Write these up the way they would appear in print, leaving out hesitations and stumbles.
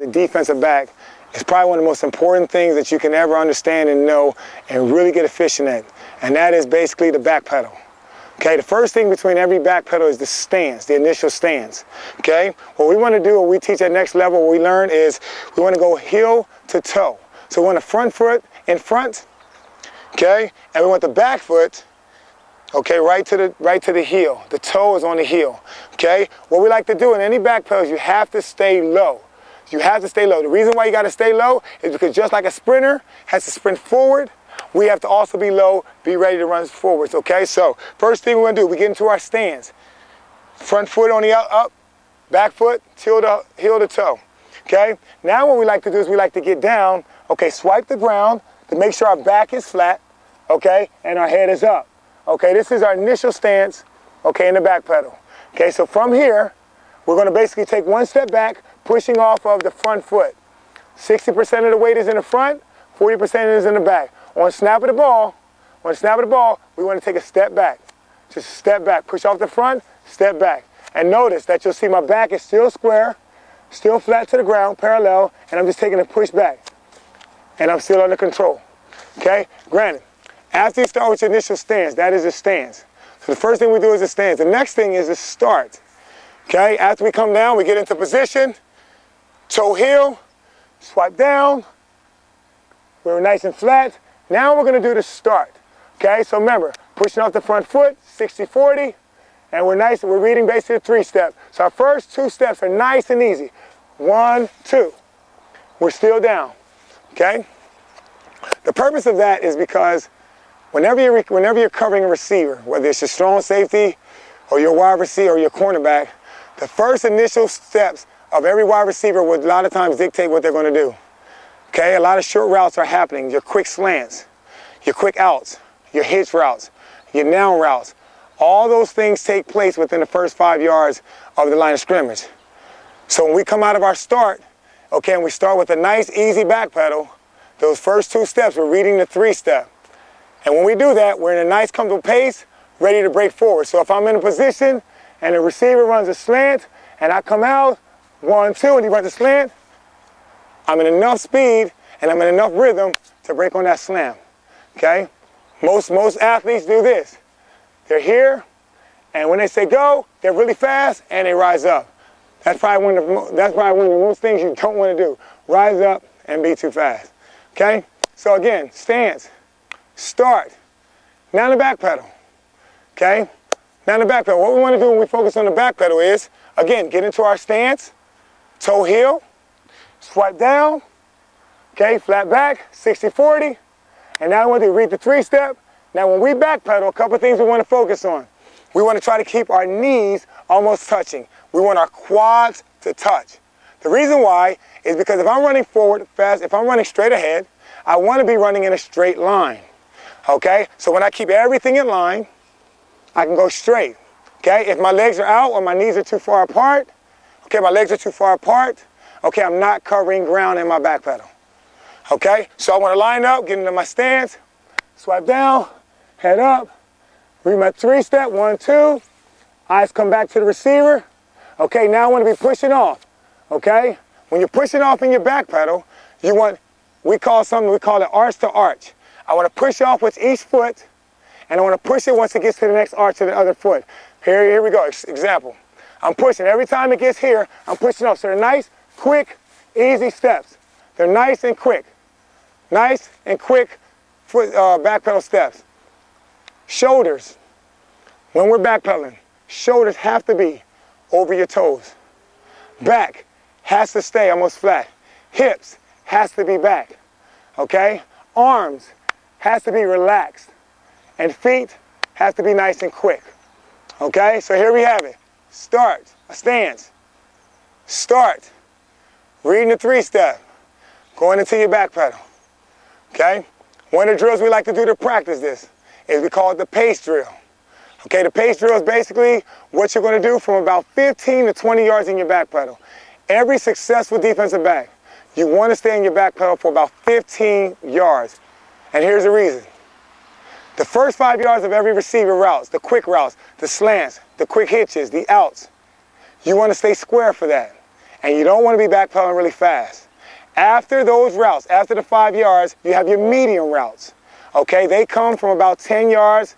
The defensive back is probably one of the most important things that you can ever understand and know and really get efficient at, and that is basically the back pedal. Okay, the first thing between every back pedal is the stance, the initial stance. Okay, what we want to do, what we teach at next level, what we learn is we want to go heel to toe. So we want the front foot in front, okay, and we want the back foot, okay, right to the heel. The toe is on the heel. Okay, what we like to do in any back pedals, you have to stay low. You have to stay low. The reason why you got to stay low is because just like a sprinter has to sprint forward, we have to also be low, be ready to run forwards, okay? So first thing we're going to do, we get into our stance. Front foot on the up, back foot, heel to toe, okay? Now what we like to do is we like to get down, okay, swipe the ground to make sure our back is flat, okay, and our head is up. Okay, this is our initial stance, okay, in the back pedal. Okay, so from here, we're going to basically take one step back, pushing off of the front foot. 60% of the weight is in the front, 40% is in the back. On snap of the ball, we want to take a step back. Just step back, push off the front, step back. And notice that you'll see my back is still square, still flat to the ground, parallel, and I'm just taking a push back. And I'm still under control. Okay? Granted, after you start with your initial stance, that is the stance. So the first thing we do is the stance. The next thing is the start. Okay? After we come down, we get into position, toe heel, swipe down. We're nice and flat. Now we're going to do the start. Okay? So remember, pushing off the front foot, 60-40, and we're reading basically a 3-step. So our first 2 steps are nice and easy. 1, 2. We're still down. Okay? The purpose of that is because whenever you're covering a receiver, whether it's your strong safety or your wide receiver or your cornerback, the first initial steps of every wide receiver would a lot of times dictate what they're going to do. Okay, a lot of short routes are happening. Your quick slants, your quick outs, your hitch routes, your now routes. All those things take place within the first 5 yards of the line of scrimmage. So when we come out of our start, okay, and we start with a nice, easy back pedal, those first 2 steps, we're reading the 3-step. And when we do that, we're in a nice, comfortable pace, ready to break forward. So if I'm in a position and the receiver runs a slant and I come out, 1, 2, and he runs a slant, I'm in enough speed and I'm in enough rhythm to break on that slam. Okay? Most athletes do this. They're here, and when they say go, they're really fast and they rise up. That's probably one of the most things you don't want to do. Rise up and be too fast. Okay? So again, stance, start. Now the back pedal. Okay? Now the back pedal. What we want to do when we focus on the back pedal is, again, get into our stance, toe heel, swipe down, okay, flat back, 60-40, and now we want to read the 3-step. Now when we backpedal, a couple things we want to focus on. We want to try to keep our knees almost touching. We want our quads to touch. The reason why is because if I'm running forward fast, if I'm running straight ahead, I want to be running in a straight line. Okay, so when I keep everything in line, I can go straight. Okay, if my legs are out or my knees are too far apart, okay, my legs are too far apart, okay, I'm not covering ground in my back pedal. Okay, so I want to line up, get into my stance, swipe down, head up, read my 3-step, 1, 2, eyes come back to the receiver. Okay, now I want to be pushing off. Okay, when you're pushing off in your back pedal, we call it arch to arch. I want to push off with each foot, and I want to push it once it gets to the next arch of the other foot. Here we go, example. I'm pushing. Every time it gets here, I'm pushing off. So they're nice, quick, easy steps. They're nice and quick. Nice and quick foot, back pedal steps. Shoulders. When we're backpedaling, shoulders have to be over your toes. Back has to stay almost flat. Hips has to be back. Okay? Arms has to be relaxed. And feet has to be nice and quick. Okay? So here we have it. Start, a stance. Start. Reading the 3-step. Going into your back pedal. Okay? One of the drills we like to do to practice this is we call it the pace drill. Okay, the pace drill is basically what you're going to do from about 15 to 20 yards in your back pedal. Every successful defensive back, you want to stay in your back pedal for about 15 yards. And here's the reason. The first 5 yards of every receiver routes, the quick routes, the slants, the quick hitches, the outs, you want to stay square for that. and you don't want to be backpedaling really fast. After those routes, after the 5 yards, you have your medium routes. Okay, they come from about 10 yards,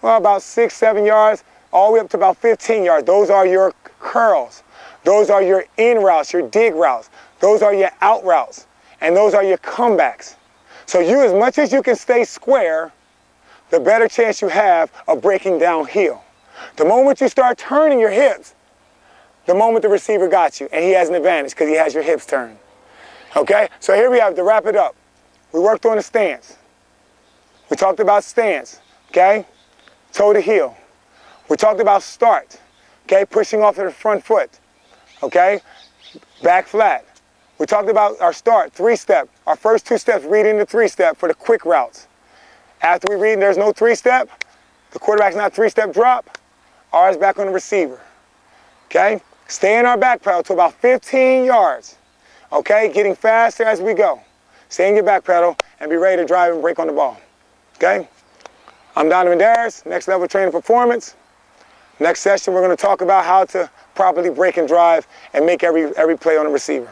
well, about 6, 7 yards, all the way up to about 15 yards. Those are your curls. Those are your in routes, your dig routes. Those are your out routes. And those are your comebacks. So you, as much as you can stay square, the better chance you have of breaking downhill. The moment you start turning your hips, the moment the receiver got you, and he has an advantage because he has your hips turned. Okay, so here we have, to wrap it up, we worked on the stance. We talked about stance, okay, toe to heel. We talked about start, okay, pushing off of the front foot, okay, back flat. We talked about our start, 3-step. Our first 2 steps, reading the 3-step for the quick routes. After we read and there's no 3-step, the quarterback's not 3-step drop, ours back on the receiver, okay? Stay in our back pedal to about 15 yards, okay? Getting faster as we go. Stay in your back pedal and be ready to drive and break on the ball, okay? I'm Donovin Darius, Next Level Training Performance. Next session, we're going to talk about how to properly break and drive and make every play on the receiver.